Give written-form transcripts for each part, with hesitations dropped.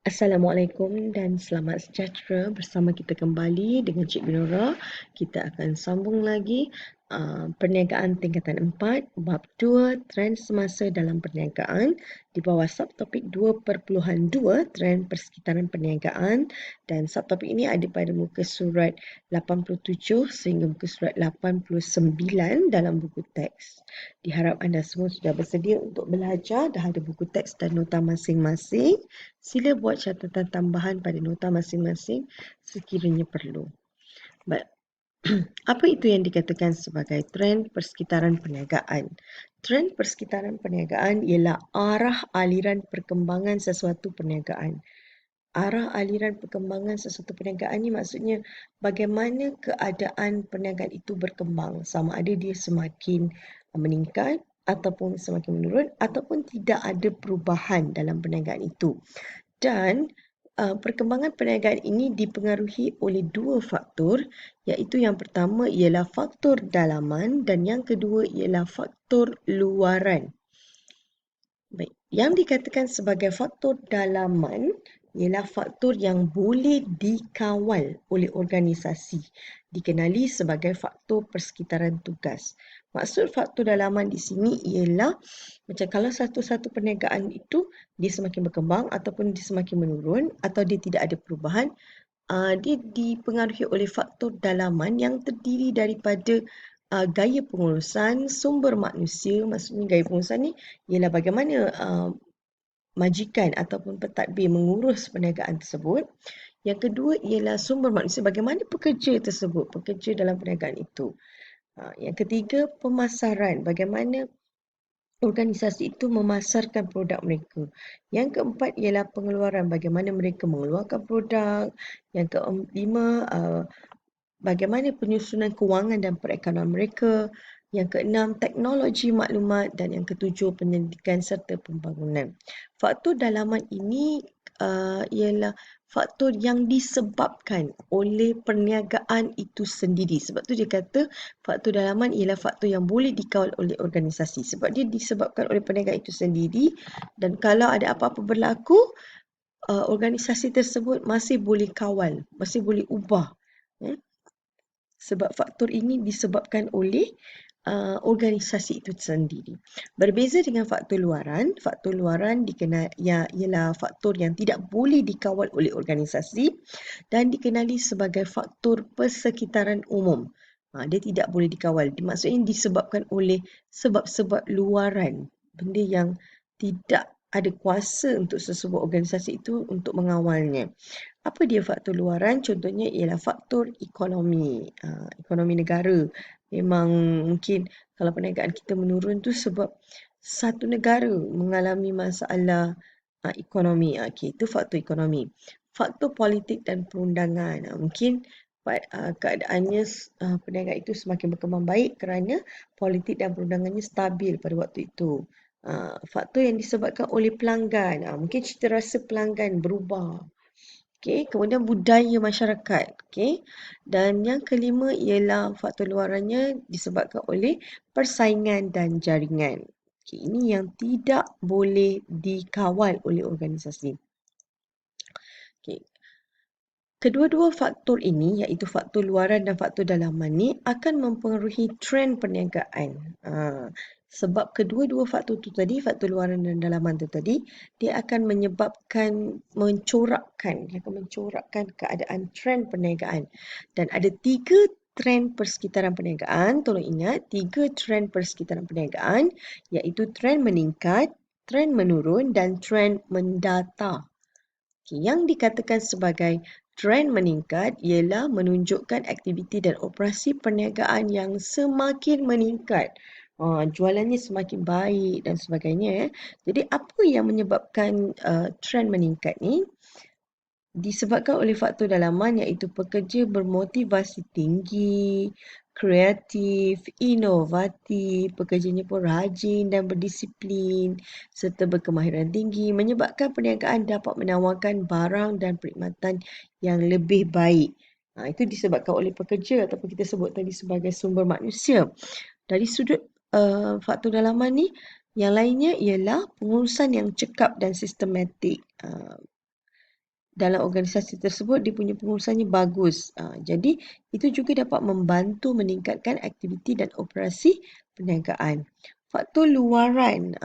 Assalamualaikum dan selamat sejahtera. Bersama kita kembali dengan Cikgu Nora. Kita akan sambung lagi perniagaan tingkatan 4, bab 2, trend semasa dalam perniagaan di bawah subtopik 2.2, trend persekitaran perniagaan, dan subtopik ini ada pada muka surat 87 sehingga muka surat 89 dalam buku teks. Diharap anda semua sudah bersedia untuk belajar, dah ada buku teks dan nota masing-masing. Sila buat catatan tambahan pada nota masing-masing sekiranya perlu. Baik. Apa itu yang dikatakan sebagai trend persekitaran perniagaan? Trend persekitaran perniagaan ialah arah aliran perkembangan sesuatu perniagaan. Arah aliran perkembangan sesuatu perniagaan ni maksudnya bagaimana keadaan perniagaan itu berkembang. Sama ada dia semakin meningkat ataupun semakin menurun ataupun tidak ada perubahan dalam perniagaan itu. Dan perkembangan perniagaan ini dipengaruhi oleh dua faktor, iaitu yang pertama ialah faktor dalaman dan yang kedua ialah faktor luaran. Baik, yang dikatakan sebagai faktor dalaman ialah faktor yang boleh dikawal oleh organisasi, dikenali sebagai faktor persekitaran tugas. Maksud faktor dalaman di sini ialah macam kalau satu-satu perniagaan itu dia semakin berkembang ataupun dia semakin menurun atau dia tidak ada perubahan, dia dipengaruhi oleh faktor dalaman yang terdiri daripada gaya pengurusan, sumber manusia. Maksudnya gaya pengurusan ni ialah bagaimana majikan ataupun pentadbir mengurus perniagaan tersebut. Yang kedua ialah sumber manusia, bagaimana pekerja tersebut bekerja dalam perniagaan itu. Yang ketiga, pemasaran, bagaimana organisasi itu memasarkan produk mereka. Yang keempat ialah pengeluaran, bagaimana mereka mengeluarkan produk. Yang kelima, bagaimana penyusunan kewangan dan perekonomian mereka. Yang keenam, teknologi maklumat, dan yang ketujuh, penyelidikan serta pembangunan. Faktor dalaman ini ialah faktor yang disebabkan oleh perniagaan itu sendiri. Sebab tu dia kata faktor dalaman ialah faktor yang boleh dikawal oleh organisasi. Sebab dia disebabkan oleh perniagaan itu sendiri, dan kalau ada apa-apa berlaku, organisasi tersebut masih boleh kawal, masih boleh ubah. Sebab faktor ini disebabkan oleh organisasi itu sendiri. Berbeza dengan faktor luaran dikenal ialah faktor yang tidak boleh dikawal oleh organisasi dan dikenali sebagai faktor persekitaran umum. Dia tidak boleh dikawal. Maksudnya disebabkan oleh sebab-sebab luaran, benda yang tidak ada kuasa untuk sesebuah organisasi itu untuk mengawalnya. Apa dia faktor luaran? Contohnya ialah faktor ekonomi. Ekonomi negara. Memang mungkin kalau perniagaan kita menurun tu sebab satu negara mengalami masalah ekonomi. Okey, itu faktor ekonomi. Faktor politik dan perundangan. Mungkin keadaannya perniagaan itu semakin berkembang baik kerana politik dan perundangannya stabil pada waktu itu. Faktor yang disebabkan oleh pelanggan. Mungkin citarasa pelanggan berubah. Okey, kemudian budaya masyarakat. Okey. Dan yang kelima ialah faktor luarannya disebabkan oleh persaingan dan jaringan. Okey, ini yang tidak boleh dikawal oleh organisasi. Okey. Kedua-dua faktor ini, iaitu faktor luaran dan faktor dalaman ni akan mempengaruhi trend perniagaan. Sebab kedua-dua faktor tu tadi, faktor luaran dan dalaman tu tadi, dia akan mencorakkan keadaan trend perniagaan. Dan ada 3 trend persekitaran perniagaan. Tolong ingat, 3 trend persekitaran perniagaan, iaitu trend meningkat, trend menurun dan trend mendata. Okay, yang dikatakan sebagai trend meningkat ialah menunjukkan aktiviti dan operasi perniagaan yang semakin meningkat. Jualannya semakin baik dan sebagainya. Jadi apa yang menyebabkan trend meningkat ni? Disebabkan oleh faktor dalaman iaitu pekerja bermotivasi tinggi, kreatif, inovatif, pekerjanya pun rajin dan berdisiplin serta berkemahiran tinggi menyebabkan perniagaan dapat menawarkan barang dan perkhidmatan yang lebih baik. Itu disebabkan oleh pekerja ataupun kita sebut tadi sebagai sumber manusia. Dari sudut faktor dalaman ni, yang lainnya ialah pengurusan yang cekap dan sistematik. dalam organisasi tersebut dia punya pengurusannya bagus. Jadi itu juga dapat membantu meningkatkan aktiviti dan operasi perniagaan. Faktor luaran,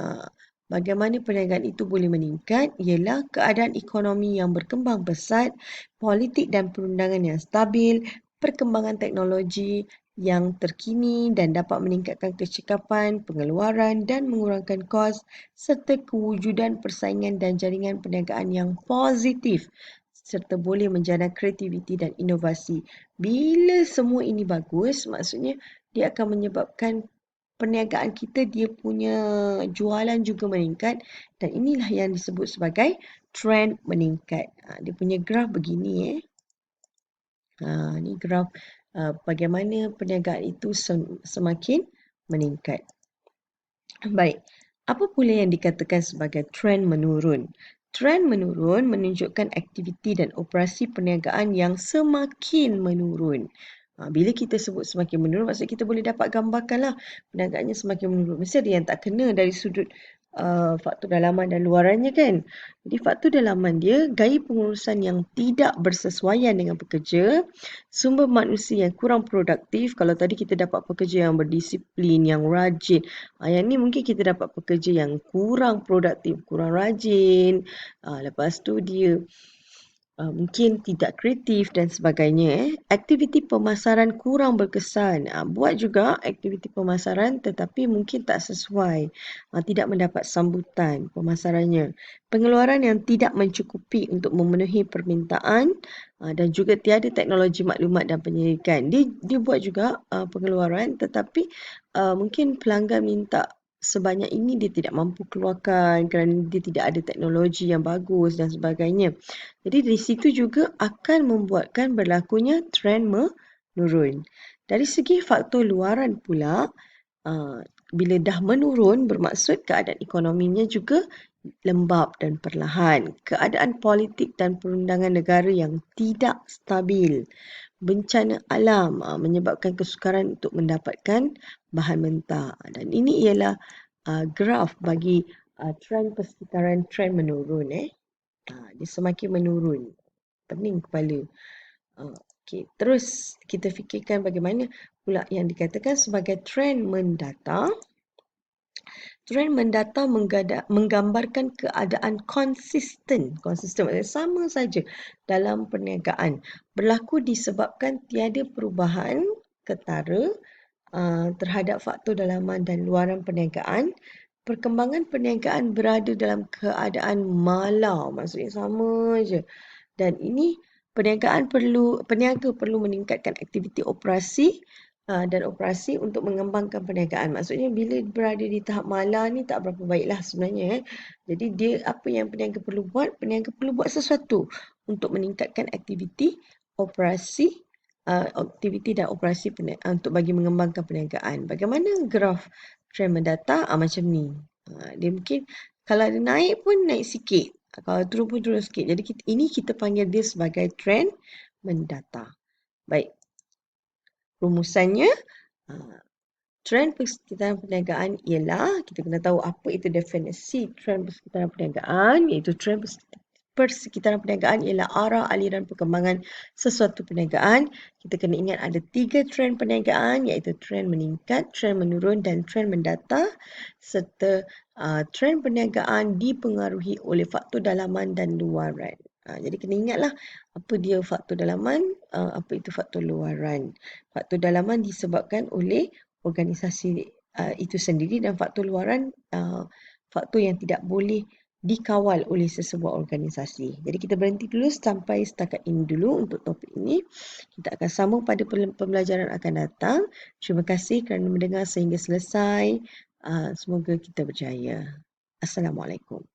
bagaimana perniagaan itu boleh meningkat ialah keadaan ekonomi yang berkembang pesat, politik dan perundangan yang stabil, perkembangan teknologi yang terkini dan dapat meningkatkan kecekapan, pengeluaran dan mengurangkan kos serta kewujudan persaingan dan jaringan perniagaan yang positif serta boleh menjana kreativiti dan inovasi. Bila semua ini bagus, maksudnya dia akan menyebabkan perniagaan kita dia punya jualan juga meningkat dan inilah yang disebut sebagai trend meningkat. Dia punya graf begini Ni graf bagaimana perniagaan itu semakin meningkat. Baik, apa pula yang dikatakan sebagai trend menurun? Trend menurun menunjukkan aktiviti dan operasi perniagaan yang semakin menurun. Bila kita sebut semakin menurun, maksudnya kita boleh dapat gambarkanlah perniagaannya semakin menurun. Mesti ada yang tak kena dari sudut faktor dalaman dan luarannya kan. Jadi faktor dalaman dia gaya pengurusan yang tidak bersesuaian dengan pekerja, sumber manusia yang kurang produktif. Kalau tadi kita dapat pekerja yang berdisiplin, yang rajin, yang ni mungkin kita dapat pekerja yang kurang produktif, kurang rajin. Lepas tu dia mungkin tidak kreatif dan sebagainya. Aktiviti pemasaran kurang berkesan. Buat juga aktiviti pemasaran tetapi mungkin tak sesuai. Tidak mendapat sambutan pemasarannya. Pengeluaran yang tidak mencukupi untuk memenuhi permintaan dan juga tiada teknologi maklumat dan penyelidikan. Dia buat juga pengeluaran tetapi mungkin pelanggan minta sebanyak ini dia tidak mampu keluarkan kerana dia tidak ada teknologi yang bagus dan sebagainya. Jadi dari situ juga akan membuatkan berlakunya trend menurun. Dari segi faktor luaran pula, bila dah menurun bermaksud keadaan ekonominya juga lembab dan perlahan. Keadaan politik dan perundangan negara yang tidak stabil. Bencana alam menyebabkan kesukaran untuk mendapatkan bahan mentah. Dan ini ialah graf bagi trend persekitaran trend menurun. Dia semakin menurun. Pening kepala. Okey, terus kita fikirkan bagaimana pula yang dikatakan sebagai trend mendata. Trend mendata menggambarkan keadaan konsisten. Konsisten maksudnya sama saja dalam perniagaan. Berlaku disebabkan tiada perubahan ketara terhadap faktor dalaman dan luaran perniagaan. Perkembangan perniagaan berada dalam keadaan mala. Maksudnya sama je. Dan ini peniaga perlu meningkatkan aktiviti operasi dan operasi untuk mengembangkan perniagaan. Maksudnya bila berada di tahap mala ni tak berapa baiklah sebenarnya. Jadi dia apa yang peniaga perlu buat? Peniaga perlu buat sesuatu untuk meningkatkan aktiviti operasi aktiviti dan operasi untuk bagi mengembangkan perniagaan. Bagaimana graf trend mendata? Macam ni. Dia mungkin kalau ada naik pun naik sikit. Kalau turun pun turun sikit. Jadi ini kita panggil dia sebagai trend mendata. Baik. Rumusannya, trend persekitaran perniagaan ialah, kita kena tahu apa itu definisi trend persekitaran perniagaan, iaitu trend persekitaran perniagaan ialah arah aliran perkembangan sesuatu perniagaan. Kita kena ingat ada 3 trend perniagaan iaitu trend meningkat, trend menurun dan trend mendata serta trend perniagaan dipengaruhi oleh faktor dalaman dan luaran. Jadi kena ingatlah apa dia faktor dalaman, apa itu faktor luaran. Faktor dalaman disebabkan oleh organisasi itu sendiri dan faktor luaran faktor yang tidak boleh dikawal oleh sesebuah organisasi. Jadi kita berhenti dulu sampai setakat ini dulu untuk topik ini. Kita akan sambung pada pembelajaran akan datang. Terima kasih kerana mendengar sehingga selesai. Semoga kita berjaya. Assalamualaikum.